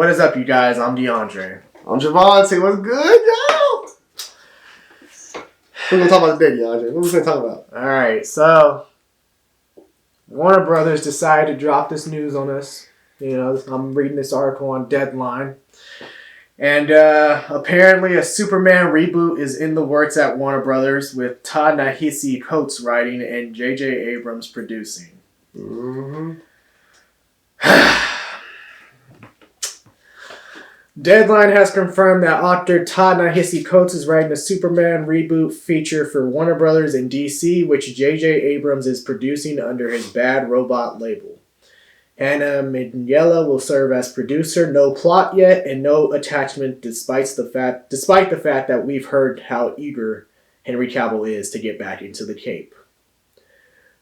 What is up, you guys? I'm DeAndre. I'm Javante. What's good, yo? We're going to talk about today, DeAndre. What are we going to talk about? All right, so Warner Brothers decided to drop this news on us. You know, I'm reading this article on Deadline. And apparently a Superman reboot is in the works at Warner Brothers with Ta-Nehisi Coates writing and J.J. Abrams producing. Mm-hmm. Deadline has confirmed that author Ta-Nehisi Coates is writing a Superman reboot feature for Warner Brothers in DC, which J.J. Abrams is producing under his Bad Robot label. Hannah Miniella will serve as producer. No plot yet and no attachment, despite the fact that we've heard how eager Henry Cavill is to get back into the cape.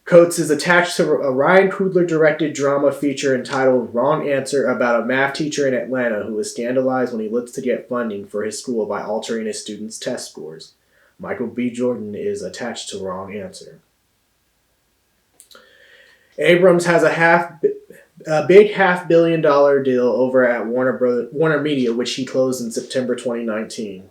Coates is attached to a Ryan Coogler-directed drama feature entitled Wrong Answer about a math teacher in Atlanta who is scandalized when he looks to get funding for his school by altering his students' test scores. Michael B. Jordan is attached to Wrong Answer. Abrams has a big $500 million deal over at Warner Media, which he closed in September 2019.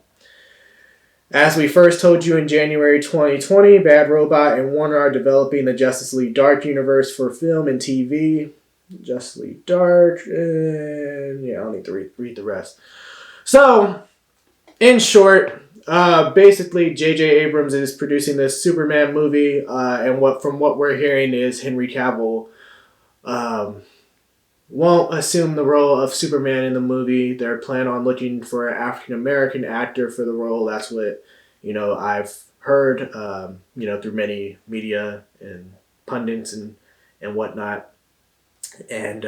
As we first told you in January 2020, Bad Robot and Warner are developing the Justice League Dark universe for film and TV. Justice League Dark, and I don't need to read the rest. So, in short, basically J.J. Abrams is producing this Superman movie, and from what we're hearing is Henry Cavill won't assume the role of Superman in the movie. They're planning on looking for an African-American actor for the role. That's what, I've heard, through many media and pundits and whatnot. And,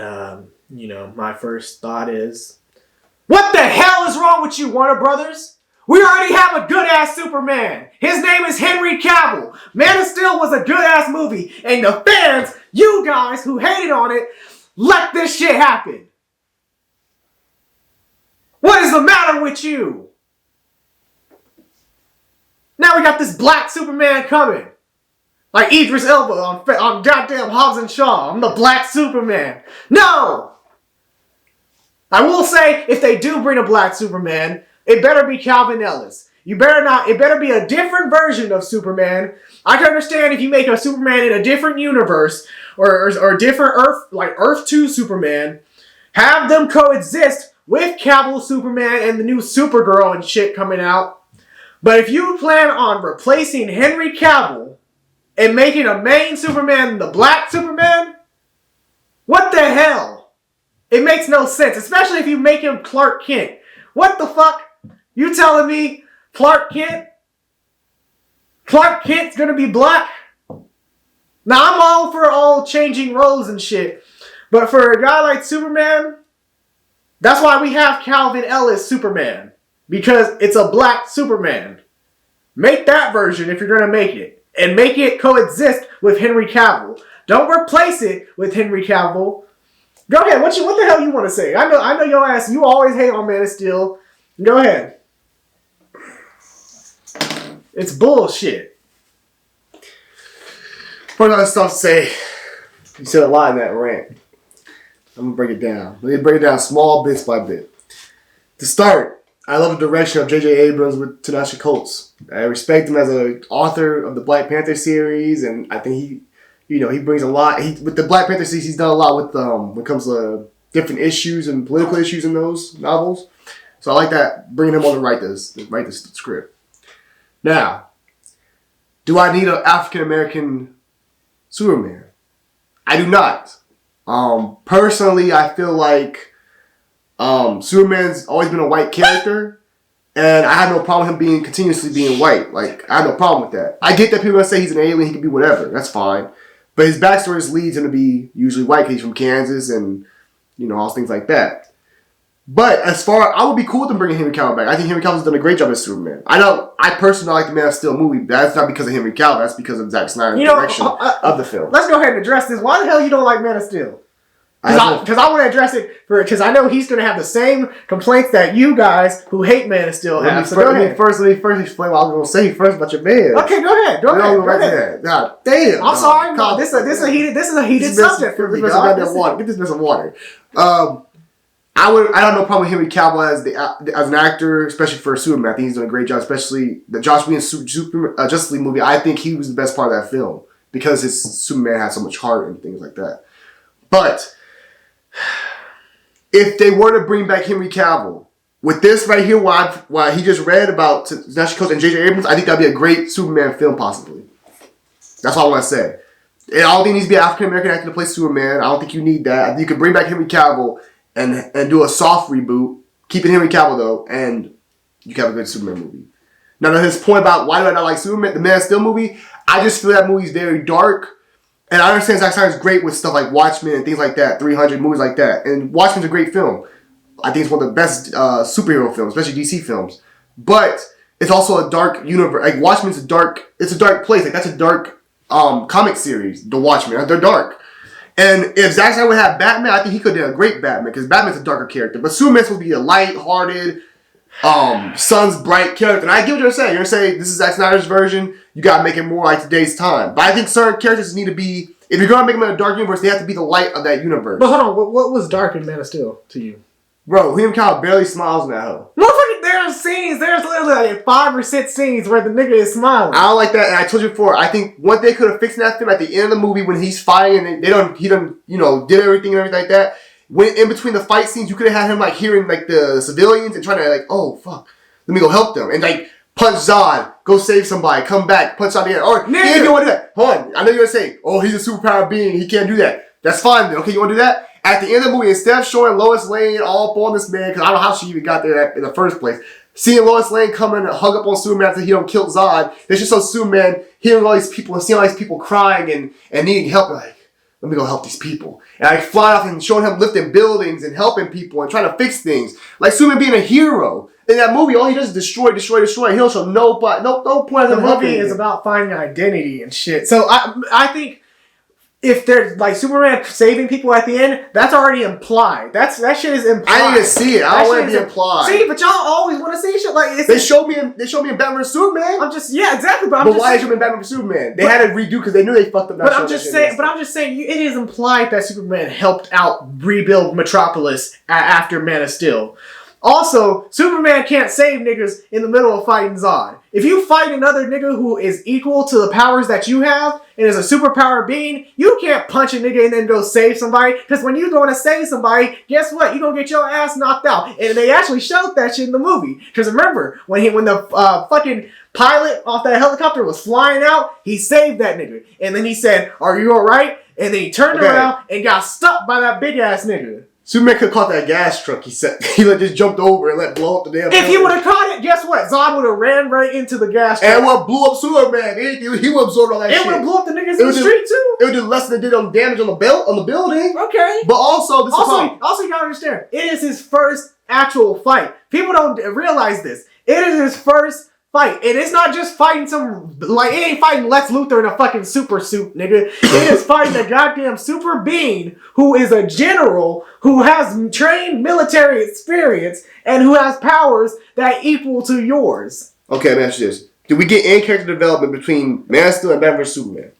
my first thought is, what the hell is wrong with you, Warner Brothers? We already have a good-ass Superman. His name is Henry Cavill. Man of Steel was a good-ass movie. And the fans, you guys who hated on it, let this shit happen. What is the matter with you? Now we got this black Superman coming. Like Idris Elba on goddamn Hobbs and Shaw. I'm the black Superman. No! I will say, if they do bring a black Superman, it better be Calvin Ellis. It better be a different version of Superman. I can understand if you make a Superman in a different universe or different Earth, like Earth 2 Superman, have them coexist with Cavill Superman and the new Supergirl and shit coming out. But if you plan on replacing Henry Cavill and making a main Superman the black Superman, what the hell? It makes no sense, especially if you make him Clark Kent. What the fuck? You telling me Clark Kent's gonna be black? Now, I'm all for all changing roles and shit. But for a guy like Superman, that's why we have Calvin Ellis Superman. Because it's a black Superman. Make that version if you're going to make it. And make it coexist with Henry Cavill. Don't replace it with Henry Cavill. Go ahead. What the hell you want to say? I know your ass, you always hate on Man of Steel. Go ahead. It's bullshit. First, I have stuff to say. You said a lot in that rant. I'm going to break it down. Let me break it down small bits by bit. To start, I love the direction of J.J. Abrams with Ta-Nehisi Coates. I respect him as an author of the Black Panther series, and I think he brings a lot. With the Black Panther series, he's done a lot with when it comes to different issues and political issues in those novels. So I like that, bringing him on to write this script. Now, do I need an African-American Superman? I do not. Personally, I feel like Superman's always been a white character, and I have no problem with him continuously being white. Like, I have no problem with that. I get that people are gonna say he's an alien, he can be whatever. That's fine. But his backstory leads him to be usually white because he's from Kansas and, all things like that. But I would be cool with them bringing Henry Cavill back. I think Henry Cavill's done a great job as Superman. I personally don't like the Man of Steel movie. That's not because of Henry Cavill. That's because of Zack Snyder's direction of the film. Let's go ahead and address this. Why the hell you don't like Man of Steel? Because I want to address it because I know he's going to have the same complaints that you guys who hate Man of Steel have. So let me first explain what I was going to say first about your man. Okay, go ahead. Go ahead. God damn. I'm sorry. This is a heated subject for me. Get this mess of water. I don't have no problem with Henry Cavill as an actor, especially for Superman. I think he's done a great job, especially the Joss Whedon Justice League movie. I think he was the best part of that film because his Superman had so much heart and things like that. But if they were to bring back Henry Cavill with this right here, what he just read about National Coach and J.J. Abrams, I think that'd be a great Superman film, possibly. That's all I want to say. I don't think it needs to be an African American actor to play Superman. I don't think you need that. I think you could bring back Henry Cavill and do a soft reboot, keeping Henry Cavill though, and you can have a good Superman movie. Now, to his point about why do I not like Superman, the Man of Steel movie, I just feel that movie's very dark, and I understand Zack Snyder's great with stuff like Watchmen and things like that, 300 movies like that, and Watchmen's a great film. I think it's one of the best superhero films, especially DC films. But it's also a dark universe. Like Watchmen's a dark place. Like that's a dark comic series. The Watchmen, they're dark. And if Zack Snyder would have Batman, I think he could do a great Batman because Batman's a darker character. But Superman's supposed to be a light-hearted, sun's bright character. And I get what you're saying. You're saying this is Zack Snyder's version. You gotta make it more like today's time. But I think certain characters need to be. If you're gonna make them in a dark universe, they have to be the light of that universe. But hold on, what was dark in Man of Steel to you? Bro, Henry Cavill barely smiles in that hoe. Motherfucker, there's literally like 5 or 6 scenes where the nigga is smiling. I don't like that, and I told you before, I think what they could have fixed in that film at the end of the movie when he's fighting and he done, did everything and everything like that. When in between the fight scenes, you could have had him like hearing like the civilians and trying to like, oh fuck, let me go help them. And like punch Zod, go save somebody, come back, punch Zod again. Or he ain't gonna do that. Hold on, I know you're gonna say, oh, he's a superpower being, he can't do that. That's fine then. Okay, you wanna do that? At the end of the movie, instead of showing Lois Lane all up on this man, because I don't know how she even got there in the first place, seeing Lois Lane come in and hug up on Superman after he don't kill Zod, they just show Superman hearing all these people and seeing all these people crying and needing help. Like, let me go help these people. And I fly off and showing him lifting buildings and helping people and trying to fix things. Like Superman being a hero. In that movie, all he does is destroy. He don't show no point. The movie is about finding identity and shit. So I think if there's like Superman saving people at the end, that's already implied. That shit is implied. I need to see it. I don't want it to be implied. See, but y'all always want to see shit like this. They showed me in Batman vs Superman. Exactly. But why did you in Batman vs Superman? They had to redo because they knew they fucked up. I'm just saying, it is implied that Superman helped out rebuild Metropolis after Man of Steel. Also, Superman can't save niggas in the middle of fighting Zod. If you fight another nigga who is equal to the powers that you have and is a superpower being, you can't punch a nigga and then go save somebody. Because when you go to save somebody, guess what? You're going to get your ass knocked out. And they actually showed that shit in the movie. Because remember, when the fucking pilot off that helicopter was flying out, he saved that nigga. And then he said, "Are you alright?" And then he turned around and got stuck by that big ass nigga. Superman could have caught that gas truck, he said. He just jumped over and let blow up the damn If he would have caught it, guess what? Zod would have ran right into the gas truck. And what blew up Superman? He would have absorbed all that shit. It would have blew up the niggas in the street, too. It would do less than it did on damage on the building. Okay. But also, you gotta understand, it is his first actual fight. People don't realize this. It is his first fight. And it's not just fighting it ain't fighting Lex Luthor in a fucking super suit, nigga. It is fighting a goddamn super being who is a general who has trained military experience and who has powers that equal to yours. Okay, let me ask you this. Did we get any character development between Man of Steel and Batman vs Superman?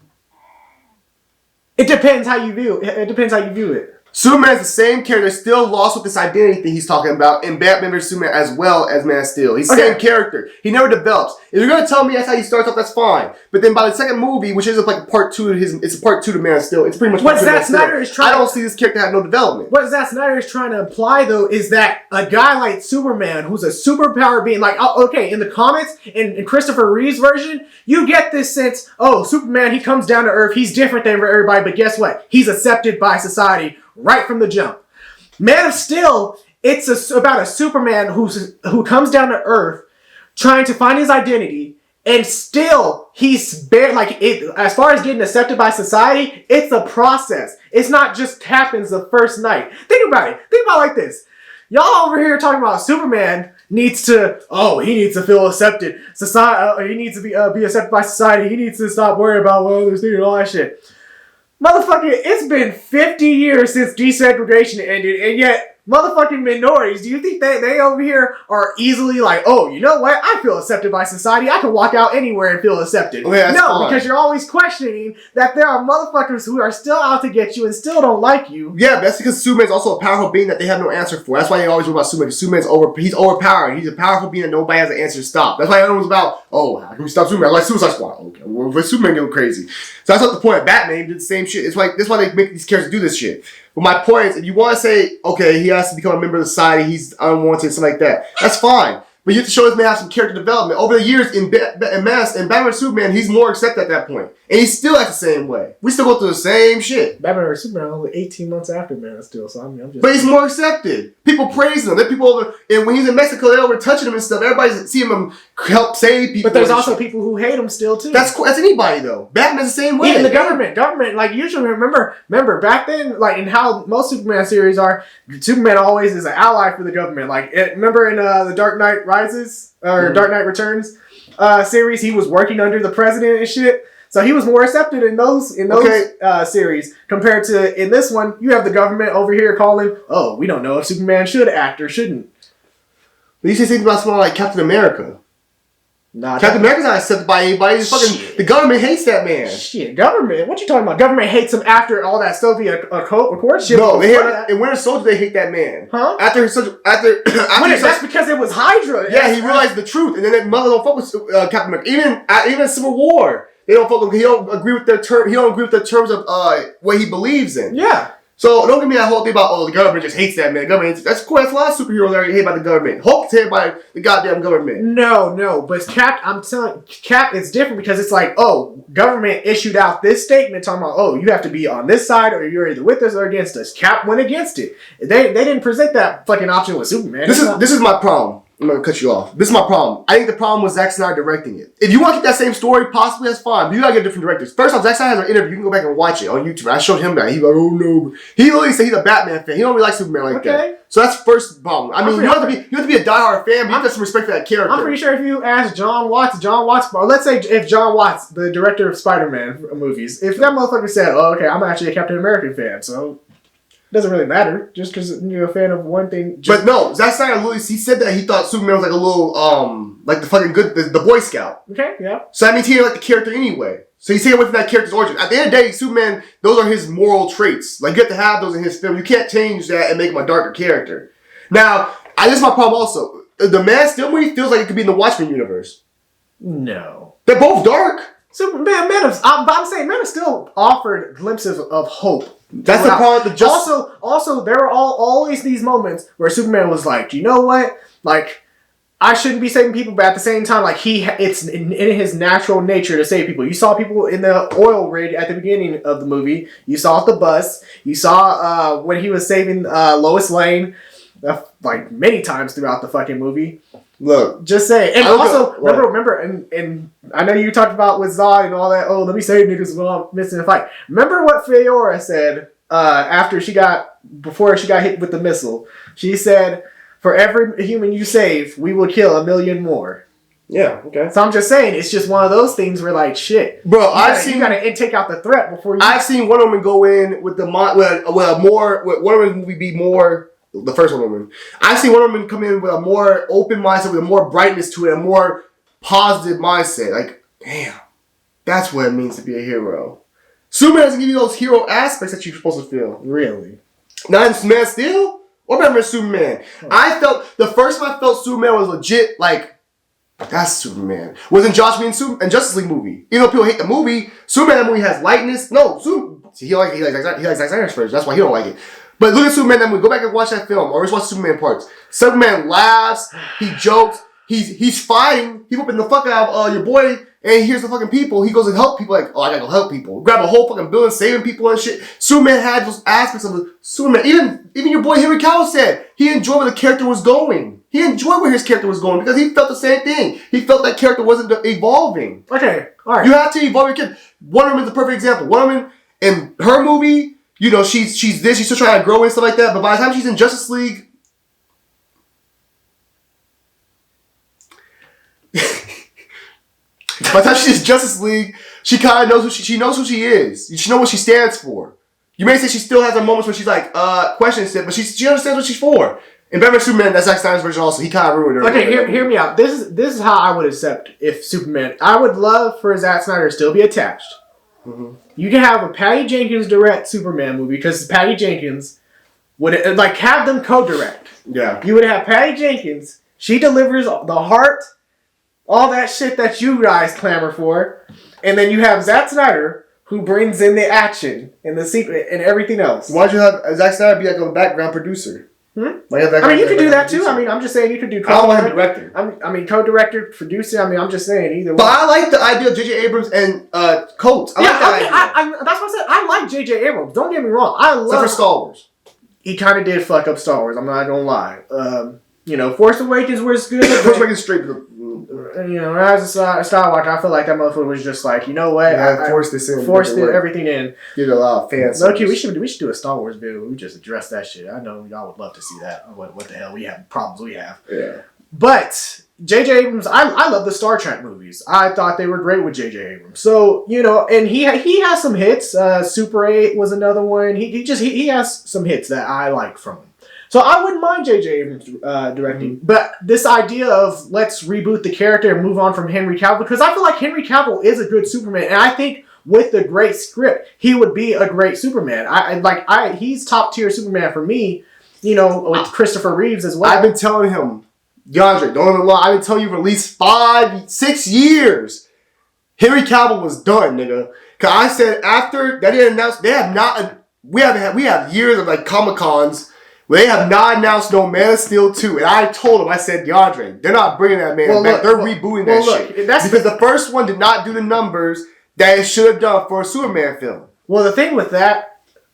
It depends how you view it. It depends how you view it. Superman's the same character, still lost with this identity thing he's talking about in Batman vs Superman as well as Man of Steel. He's the same character. He never develops. If you're going to tell me that's how he starts off, that's fine. But then by the second movie, which is like part 2 it's a part 2 to Man of Steel. It's pretty much what Zack Snyder is trying. I don't see this character have no development. What Zack Snyder is trying to imply though is that a guy like Superman, who's a superpower being, like, in the comics, in Christopher Reeve's version, you get this sense, Superman, he comes down to Earth, he's different than everybody, but guess what? He's accepted by society right from the jump. Man of Steel, it's about a Superman who comes down to Earth trying to find his identity, and still he's as far as getting accepted by society, it's a process. It's not just happens the first night. Think about it. Think about it like this. Y'all over here talking about Superman needs to feel accepted. Society, he needs to be accepted by society. He needs to stop worrying about what others think and all that shit. Motherfucker, it's been 50 years since desegregation ended, and yet motherfucking minorities, do you think they over here are easily like, oh, you know what? I feel accepted by society. I can walk out anywhere and feel accepted. Okay, no, fine. because you're always questioning that there are motherfuckers who are still out to get you and still don't like you. Yeah, but that's because Superman's also a powerful being that they have no answer for. That's why they always worry about Superman. Superman's he's overpowered. He's a powerful being that nobody has an answer to stop. That's why everyone's about, oh, how can we stop Superman? Like Suicide Squad. Okay, well, if Superman go crazy. So that's not the point. Batman did the same shit. That's why they make these characters do this shit. But my point is, if you want to say, okay, he has to become a member of society, he's unwanted, something like that, that's fine. But you have to show this man have some character development. Over the years in Batman and Superman, he's more accepted at that point. And he still acts the same way. We still go through the same shit. Batman or Superman only 18 months after Man of Steel, so I mean, I'm just... But he's more accepted. People praise him. There are people over... And when he's in Mexico, they're over touching him and stuff. Everybody see him help save people. But there's also people who hate him still, too. That's anybody, though. Batman's the same way. Even the government, like, usually, remember, back then, like, in how most Superman series are, Superman always is an ally for the government. Like, remember in the Dark Knight Rises... or Dark Knight Returns series, he was working under the president and shit. So he was more accepted in those series compared to in this one. You have the government over here calling, oh, we don't know if Superman should act or shouldn't. But you say things about someone like Captain America. Nah, Captain America's not accepted by anybody. The government hates that man. Shit, government? What you talking about? Government hates him after all that Soviet Accord shit. No, in Winter Soldier they hate that man. Huh? That's because it was Hydra. Yeah, he realized the truth, and then that mother don't fuck with Captain America. Even Civil War, they don't fuck with. He don't agree with their term. He don't agree with the terms of what he believes in. Yeah. So don't give me that whole thing about, oh, the government just hates that man. That's cool. That's a lot of superheroes that hate by the government. Hulk's hated by the goddamn government. No, but I'm telling Cap, it's different because it's like, oh, government issued out this statement talking about, oh, you have to be on this side or you're either with us or against us. Cap went against it. They didn't present that fucking option with Superman. This is my problem. I'm going to cut you off. This is my problem. I think the problem was Zack Snyder directing it. If you want to keep that same story, possibly that's fine. But you got to get different directors. First off, Zack Snyder has an interview. You can go back and watch it on YouTube. I showed him that. He's like, oh no. He literally said he's a Batman fan. He don't really like Superman like that. So that's the first problem. I mean, you have to be a diehard fan, but you have to have some respect for that character. I'm pretty sure if you ask John Watts, or let's say if John Watts, the director of Spider-Man movies, if that motherfucker said, oh, okay, I'm actually a Captain America fan, so... Doesn't really matter, just because you're a fan of one thing. But no, Zack Snyder literally, he said that he thought Superman was like a little, like the fucking the Boy Scout. Okay, yeah. So that means he didn't like the character anyway. So he's taking away from that character's origin. At the end of the day, Superman, those are his moral traits. Like, you have to have those in his film. You can't change that and make him a darker character. Now, this is my problem also. The Man of Steel movie feels like it could be in the Watchmen universe. No. They're both dark. Superman, I'm saying Man of Steel offered glimpses of hope. That's the part. Also, there were always these moments where Superman was like, you know what? Like, I shouldn't be saving people, but at the same time, like, it's in his natural nature to save people. You saw people in the oil rig at the beginning of the movie. You saw the bus. You saw when he was saving Lois Lane, like, many times throughout the fucking movie. Look, just say, and also remember, and I know you talked about with Zod and all that. Oh, let me save niggas while I'm missing a fight. Remember what Fiora said before she got hit with the missile. She said, "For every human you save, we will kill 1,000,000 more." Yeah, okay. So I'm just saying, it's just one of those things where, like, shit, bro. You gotta take out the threat before you. I've seen Wonder Woman go in with Wonder Woman movie be more. The first Wonder Woman. I've seen Wonder Woman come in with a more open mindset, with a more brightness to it, a more positive mindset. Like, damn, that's what it means to be a hero. Superman doesn't give you those hero aspects that you're supposed to feel. Really? Not in Man of Steel or Batman Superman. I felt, the first time I felt Superman was legit, like, that's Superman. Was in Josh Whedon's and Justice League movie. Even though people hate the movie, Superman movie has lightness. No, he likes Zack Snyder's version. That's why he don't like it. But look at Superman that movie. Go back and watch that film, or just watch Superman parts. Superman laughs, he jokes, he's fighting, he whooping the fuck out of your boy, and here's the fucking people. He goes and help people, like, oh, I gotta go help people. Grab a whole fucking building, saving people and shit. Superman had those aspects of Superman. Even your boy Henry Cavill said he enjoyed where the character was going. He enjoyed where his character was going because he felt the same thing. He felt that character wasn't evolving. Okay, alright. You have to evolve your character. Wonder Woman's a perfect example. Wonder Woman, in her movie, you know, she's still trying to grow and stuff like that, but by the time she's in Justice League, she kind of knows who she is. She knows what she stands for. You may say she still has her moments where she's like, questions it, but she understands what she's for. In Batman Superman, that's Zack Snyder's version also. He kind of ruined her. Okay, hear me out. This is how I would accept if Superman. I would love for Zack Snyder to still be attached. Mm-hmm. You can have a Patty Jenkins direct Superman movie because Patty Jenkins would have them co-direct. Yeah. You would have Patty Jenkins. She delivers the heart, all that shit that you guys clamor for, and then you have Zack Snyder who brings in the action and the secret and everything else. Why'd you have Zack Snyder be like a background producer? You could do that too. I'm just saying you could do. I don't want him director. Co-director, producer. I'm just saying either. But I like the idea of J.J. Abrams and Coates. I like that idea. That's what I said. I like J.J. Abrams. Don't get me wrong. Except for Star Wars. He kind of did fuck up Star Wars. I'm not gonna lie. Force Awakens was good. Force Awakens straight. As a Star Wars, I feel like that motherfucker was just like, you know what? I forced this in. Forced everything in. Get a lot of fans. Okay, we should do a Star Wars video. We just address that shit. I know y'all would love to see that. What the hell we have problems we have. Yeah. But J.J. Abrams, I love the Star Trek movies. I thought they were great with J.J. Abrams. So and he has some hits. Super 8 was another one. He has some hits that I like from him. So I wouldn't mind J.J. Abrams directing. Mm-hmm. But this idea of let's reboot the character and move on from Henry Cavill, because I feel like Henry Cavill is a good Superman, and I think with the great script, he would be a great Superman. He's top tier Superman for me. With Christopher Reeves as well. I've been telling him, DeAndre, don't even lie. I've been telling you for at least 5-6 years. Henry Cavill was done, nigga. Cause I said after that they announced we have years of like Comic-Cons. They have not announced no Man of Steel 2. And I told him, I said, DeAndre, they're not bringing that man back. They're rebooting that shit. Because the first one did not do the numbers that it should have done for a Superman film. Well, the thing with that,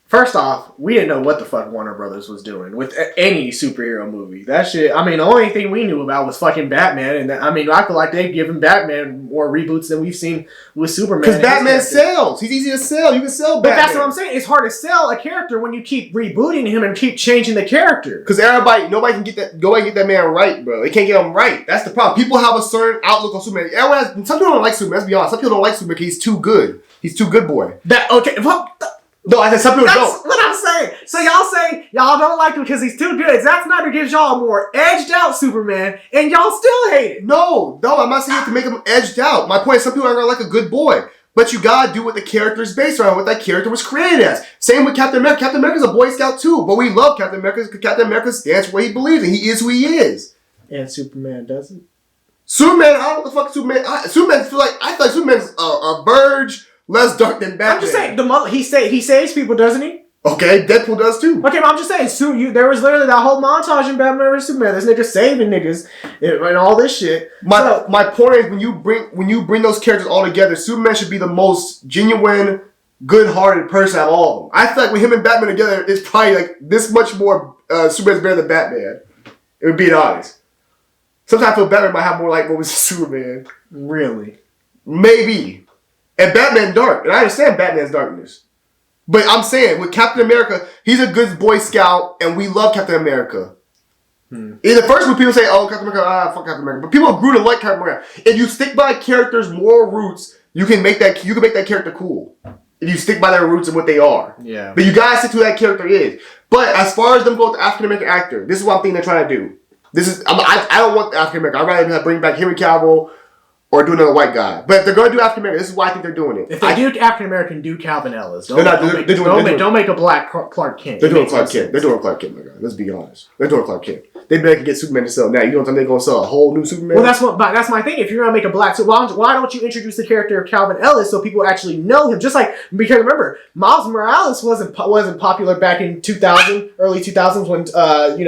first off, we didn't know what the fuck Warner Brothers was doing with any superhero movie. That shit, the only thing we knew about was fucking Batman. And I feel like they've given Batman more reboots than we've seen with Superman. Because Batman sells. He's easy to sell. You can sell Batman. But that's what I'm saying. It's hard to sell a character when you keep rebooting him and keep changing the character. Because nobody can get that man right, bro. They can't get him right. That's the problem. People have a certain outlook on Superman. Some people don't like Superman. Let's be honest. Some people don't like Superman because he's too good. He's too good, boy. No, I said some people don't. That's what I'm saying. So y'all say y'all don't like him because he's too good. Zack Snyder gives y'all a more edged out Superman, and y'all still hate it. No, I'm not saying you have to make him edged out. My point is some people are gonna like a good boy. But you gotta do what the character is based around, what that character was created as. Same with Captain America. Captain America's a Boy Scout too, but we love Captain America because Captain America stands for what he believes in. He is who he is. And Superman doesn't. Superman, I don't know what the fuck Superman. I feel like Superman's a verge less dark than Batman. I'm just saying, he saves people, doesn't he? Okay, Deadpool does too. Okay, but I'm just saying, there was literally that whole montage in Batman vs Superman. This nigga saving niggas and all this shit. My point is when you bring those characters all together, Superman should be the most genuine, good-hearted person out of all of them. I feel like with him and Batman together, it's probably like this much more. Superman's better than Batman. It would be honest. Sometimes I feel Batman might have more like what was Superman. Really? Maybe. And Batman dark. And I understand Batman's darkness. But I'm saying, with Captain America, he's a good Boy Scout, and we love Captain America. In the first movie, people say, oh, Captain America, fuck Captain America. But people grew to like Captain America. If you stick by a character's moral roots, you can make that character cool. If you stick by their roots and what they are. Yeah. But you gotta stick to who that character is. But as far as them going with the African American actor, this is what I'm thinking they're trying to do. I don't want the African American. I'd rather bring back Henry Cavill or do another white guy. But if they're going to do African American, this is why I think they're doing it. If they do African American, do Calvin Ellis. Don't make a black Clark Kent. They're doing Clark Kent. They're doing Clark Kent, my guy. Let's be honest. They're doing Clark Kent. They better get Superman to sell now. You don't think they're going to sell a whole new Superman? Well, that's my thing. If you're going to make a black Superman, why don't you introduce the character of Calvin Ellis so people actually know him? Just like, because remember, Miles Morales wasn't popular back in 2000, early 2000s when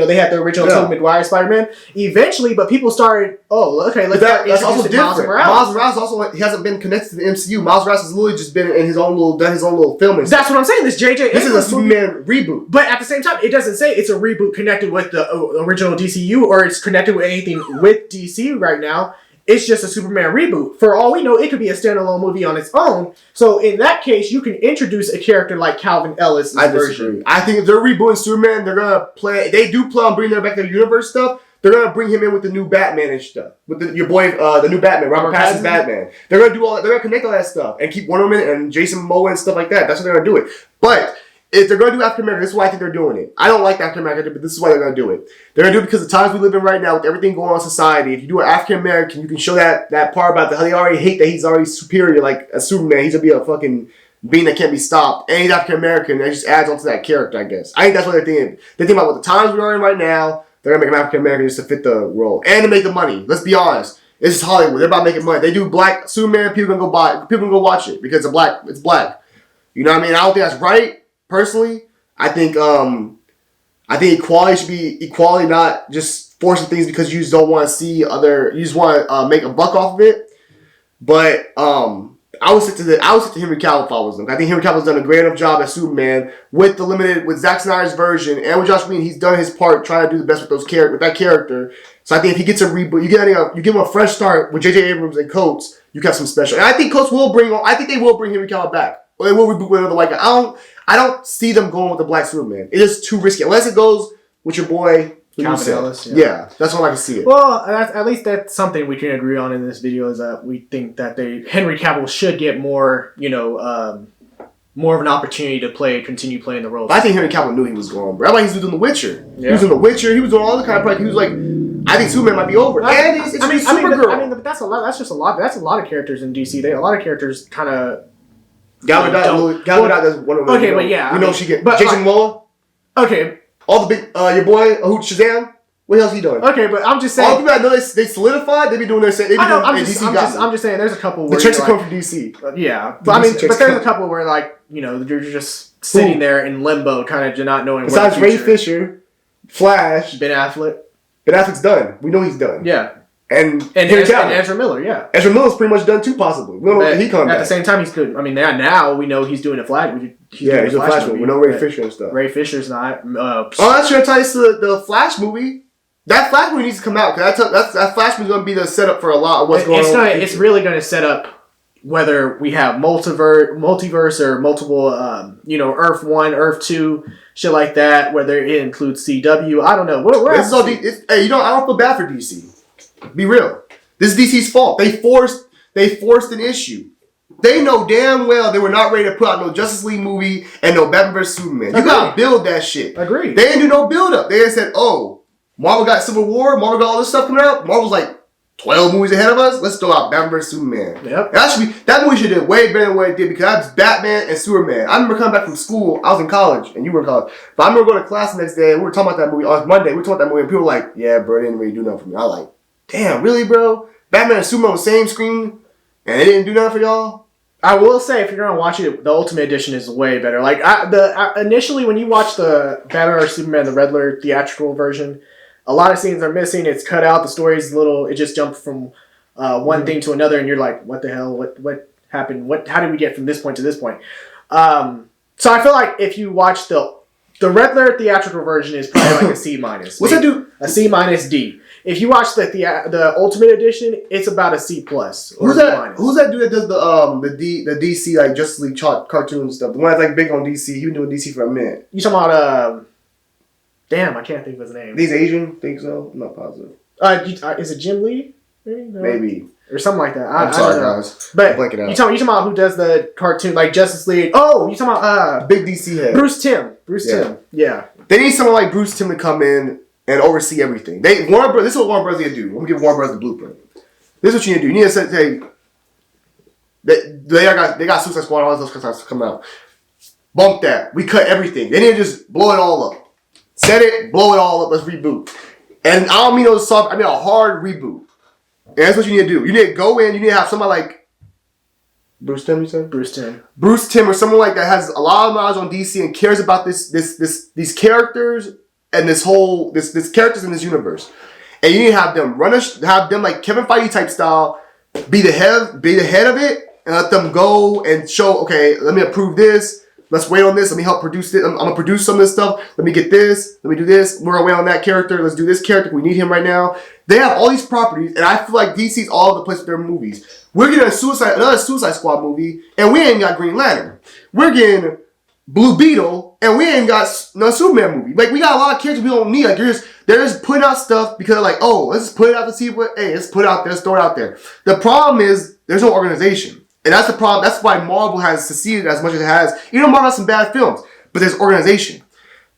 they had the original Tobey Maguire Spider-Man. Eventually, but people started, let's start introducing Miles Morales. Miles Morales also he hasn't been connected to the MCU. Miles Morales has literally just been in his own little film. That's what I'm saying. This is a Superman reboot. But at the same time, it doesn't say it's a reboot connected with the original DCU or it's connected with anything with DC right now. It's just a Superman reboot. For all we know, it could be a standalone movie on its own. So in that case, you can introduce a character like Calvin Ellis' version. I think if they're rebooting Superman, they're gonna play. They do plan on bringing back their universe stuff. They're gonna bring him in with the new Batman and stuff. With your boy, the new Batman, Robert Pattinson's Batman. They're gonna do all that. They're gonna connect all that stuff and keep Wonder Woman and Jason Momoa and stuff like that. That's what they're gonna do it. But if they're going to do African American, this is why I think they're doing it. I don't like African American, but this is why they're going to do it. They're going to do it because the times we live in right now, with everything going on in society, if you do an African American, you can show that part about how they already hate that he's already superior, like a Superman. He's going to be a fucking being that can't be stopped. And he's African American, that just adds on to that character, I guess. I think that's what they're thinking. They're thinking about what the times we are in right now. They're going to make him African American just to fit the role. And to make the money. Let's be honest. This is Hollywood. They're about making money. They do black Superman, people can go watch it because it's black. You know what I mean? I don't think that's right, personally. I think equality should be equality, not just forcing things because you just don't want to see other. You just want to make a buck off of it. But I would stick to Henry Cavill if I was them. I think Henry Cavill's done a great enough job as Superman with Zack Snyder's version and with Josh Whedon. He's done his part trying to do the best with that character. So I think if he gets a reboot, you give him a fresh start with J.J. Abrams and Coates. You got some special. And I think Coates will bring. I think they will bring Henry Cavill back. Or they will reboot with another white guy. I don't see them going with the black Superman. It is too risky. Unless it goes with your boy, Calvin Ellis. Yeah, that's what I can see it. Well, at least that's something we can agree on in this video is that we think that Henry Cavill should get more, more of an opportunity to continue playing the role. But I think Henry Cavill knew he was going, bro. That's why he's doing The Witcher. Yeah. He was doing The Witcher. He was doing all the kind of projects. He was like, I think Superman might be over. And it's Supergirl. But that's a lot. That's just a lot. That's a lot of characters in DC. A lot of characters kind of. Gal Gadot does one of them. Okay, but yeah. You know she get Jason Momoa. Okay. All the big, your boy, Shazam. What else he doing? Okay, but I'm just saying. All the people I know they solidified. They be doing their. I'm just saying. There's a couple where the checks are coming from DC. Yeah, but there's a couple where you're just sitting there in limbo, kind of not knowing. Besides Ray Fisher, Flash, Ben Affleck. Ben Affleck's done. We know he's done. Yeah. And Ezra Miller, yeah. Ezra Miller's pretty much done too, possibly. We don't know if he comes back. At the same time, he's good. I mean, now we know he's doing a Flash. He's doing a Flash movie. We know Ray Fisher and stuff. Ray Fisher's not. That's going to tie us to the Flash movie. That Flash movie needs to come out because that Flash movie is going to be the setup for a lot of what's going on. It's really going to set up whether we have multiverse or multiple, Earth 1, Earth 2, shit like that. Whether it includes CW, I don't know. This is all. I don't feel bad for DC. Be real. This is DC's fault. They forced an issue. They know damn well they were not ready to put out no Justice League movie and no Batman vs Superman. You gotta build that shit. Agreed. They didn't do no build up. They just said, "Oh, Marvel got Civil War. Marvel got all this stuff coming out. Marvel's like 12 movies ahead of us. Let's throw out Batman vs Superman." Yep. That movie should have did way better than what it did because that's Batman and Superman. I remember coming back from school. I was in college and you were in college, but I remember going to class the next day and we were talking about that movie on Monday. We were talking about that movie and people were like, "Yeah, bro, it didn't really do nothing for me." I was like, "Damn, really, bro? Batman and Superman on the same screen, and it didn't do nothing for y'all?" I will say, if you're gonna watch it, the Ultimate Edition is way better. Like initially, when you watch the Batman or Superman, the Riddler theatrical version, a lot of scenes are missing. It's cut out. The story's little. It just jumped from one thing to another, and you're like, "What the hell? What happened? How did we get from this point to this point?" So I feel like if you watch the Riddler theatrical version, is probably like a C-. What's that do? A C-D. If you watch the Ultimate Edition, it's about a C+. Who's that? Who's that dude that does the DC like Justice League cartoon and stuff? The one that's like big on DC. He been doing DC for a minute. You talking about damn, I can't think of his name. He's Asian. Think so? I'm not positive. Is it Jim Lee? Maybe. No? Maybe. Or something like that. I'm sorry, guys. But you talking about who does the cartoon like Justice League? Oh, you talking about big DC head Bruce Timm. Tim. Yeah. They need someone like Bruce Timm to come in and oversee everything. This is what Warner Brothers need to do. I'm gonna give Warner Brothers the blueprint. This is what you need to do. You need to say, they got Suicide Squad, all those stuff come out. Bump that. We cut everything. They need to just blow it all up. Set it, blow it all up. Let's reboot. And I don't mean those soft. I mean a hard reboot. And that's what you need to do. You need to go in. You need to have somebody like Bruce Timm. You said Bruce Timm. Bruce Timm or someone like that has a lot of knowledge on DC and cares about these characters. And this characters in this universe, and you need to have them have them like Kevin Feige type style, be the head of it, and let them go and show. Okay, let me approve this. Let's wait on this. Let me help produce it. I'm gonna produce some of this stuff. Let me get this. Let me do this. We're gonna wait on that character. Let's do this character. We need him right now. They have all these properties, and I feel like DC's all over the place with their movies. We're getting another Suicide Squad movie, and we ain't got Green Lantern. We're getting Blue Beetle, and we ain't got no Superman movie. Like, we got a lot of characters we don't need. Like, they're just putting out stuff because they're like, oh, let's just put it out to see what, hey, let's put it out there, let's throw it out there. The problem is, there's no organization. And that's the problem. That's why Marvel has succeeded as much as it has. You know, Marvel has some bad films. but there's organization.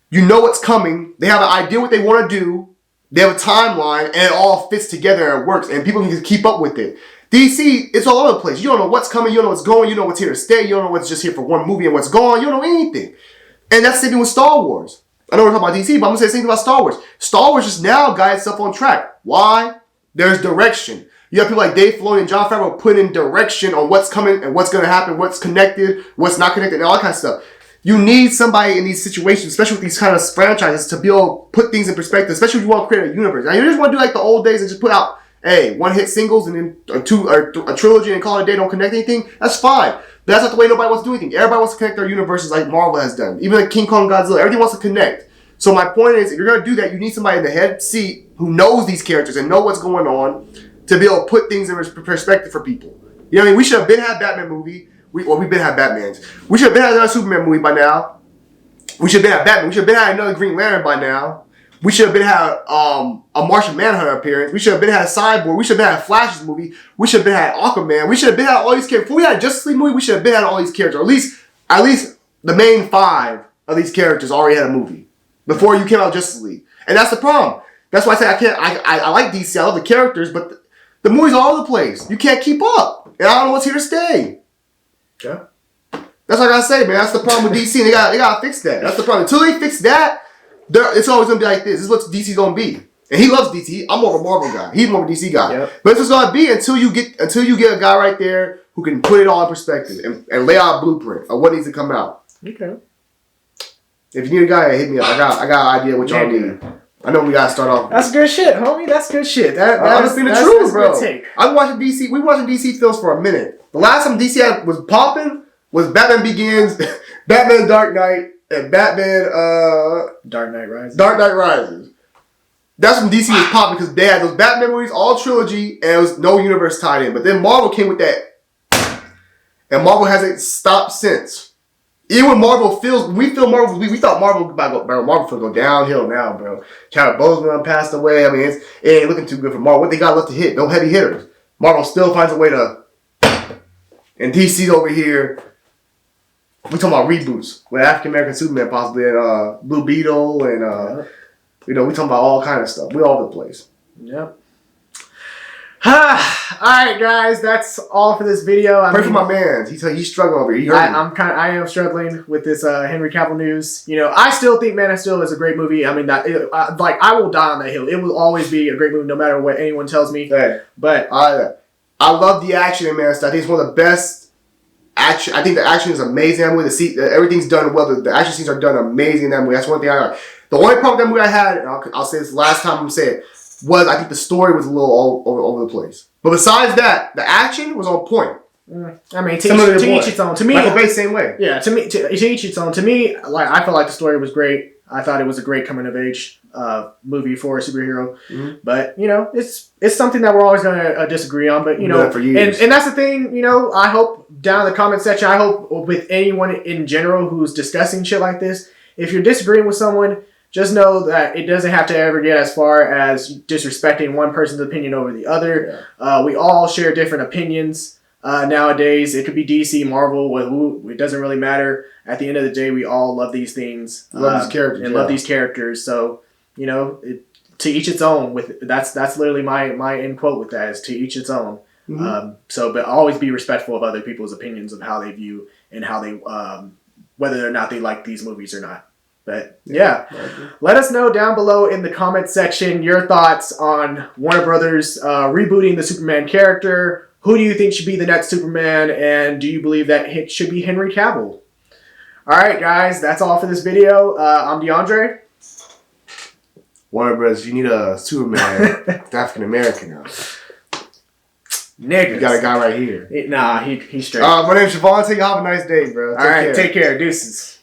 You know what's coming. They have an idea what they want to do. They have a timeline, and it all fits together and it works, and people can just keep up with it. DC, it's all over the place. You don't know what's coming. You don't know what's going. You don't know what's here to stay. You don't know what's just here for one movie and what's gone. You don't know anything. And that's the same thing with Star Wars. I know we're talking about DC, but I'm going to say the same thing about Star Wars. Star Wars just now got itself on track. Why? There's direction. You have people like Dave Filoni and Jon Favreau putting direction on what's coming and what's going to happen, what's connected, what's not connected, and all that kind of stuff. You need somebody in these situations, especially with these kind of franchises, to be able to put things in perspective, especially if you want to create a universe. Now, you just want to do like the old days and just put out, hey, one-hit singles and then a trilogy and call it a day, don't connect anything. That's fine. But that's not the way nobody wants to do anything. Everybody wants to connect their universes like Marvel has done. Even like King Kong, Godzilla, everything wants to connect. So my point is, if you're going to do that, you need somebody in the head seat who knows these characters and know what's going on to be able to put things in perspective for people. You know what I mean? We should have been had Batman movie. We've been had Batmans. We should have been had another Superman movie by now. We should have been had Batman. We should have been had another Green Lantern by now. We should have been had a Martian Manhunter appearance. We should have been had a Cyborg. We should have been had a Flash's movie. We should have been had Aquaman. We should have been had all these characters. Before we had a Justice League movie, we should have been had all these characters. Or at least the main 5 of these characters already had a movie before you came out with Justice League. And that's the problem. That's why I say I like DC. I love the characters, but the movies are all over the place. You can't keep up. And I don't know what's here to stay. Yeah. That's what I gotta say, man. That's the problem with DC. They gotta fix that. That's the problem. Until they fix that, it's always gonna be like this. This is what DC's gonna be. And he loves DC. I'm more of a Marvel guy. He's more of a DC guy. Yep. But it's gonna be until you get a guy right there who can put it all in perspective and lay out a blueprint of what needs to come out. Okay. If you need a guy, hit me up. I got an idea what y'all need. I know we gotta start off. That's good shit, homie. That's good shit. That's the truth, bro. I'm watching DC. We watching DC films for a minute. The last time DC was popping was Batman Begins, Batman Dark Knight, and Batman Dark Knight Rises. Dark Knight Rises. That's when DC was popping because they had those Batman movies, all trilogy, and it was no universe tied in. But then Marvel came with that, and Marvel hasn't stopped since. Even when we feel Marvel, we thought Marvel was going to go downhill now, bro. Chadwick Boseman passed away. I mean, it ain't looking too good for Marvel. What they got left to hit? No heavy hitters. Marvel still finds a way to. And DC's over here. We talking about reboots with African American Superman possibly and Blue Beetle and we talking about all kind of stuff. We all over the place. Yep. Alright guys, that's all for this video. Pray for my man. He's struggling over here. I am struggling with this Henry Cavill news. I still think Man of Steel is a great movie. I mean, I will die on that hill. It will always be a great movie no matter what anyone tells me. Hey, but I love the action in Man of Steel. I think it's one of the best action. I think the action is amazing in that movie. Everything's done well. The action scenes are done amazing in that movie. That's one thing I like. The only problem with that movie I had, and I'll say this last time I'm saying it, was I think the story was a little all over the place. But besides that, the action was on point. I mean, to each its own. To me, Michael Bay, same way. Yeah, to each its own. To me, I felt like the story was great. I thought it was a great coming of age movie for a superhero. Mm-hmm. But it's something that we're always going to disagree on. But for years. And that's the thing. I hope down in the comment section. I hope with anyone in general who's discussing shit like this, if you're disagreeing with someone, just know that it doesn't have to ever get as far as disrespecting one person's opinion over the other. Yeah. We all share different opinions nowadays. It could be DC, Marvel, it doesn't really matter. At the end of the day, we all love these things. Love these characters. And love these characters. So, to each its own. That's literally my end quote with that is to each its own. Mm-hmm. But always be respectful of other people's opinions of how they view and how they, whether or not they like these movies or not. But yeah, let us know down below in the comment section your thoughts on Warner Brothers rebooting the Superman character. Who do you think should be the next Superman? And do you believe that it should be Henry Cavill? All right, guys, that's all for this video. I'm DeAndre. Warner Brothers, you need a Superman African American now. Niggas. You got a guy right here. He's straight. My name's Siobhan. Have a nice day, bro. All right, take care. Deuces.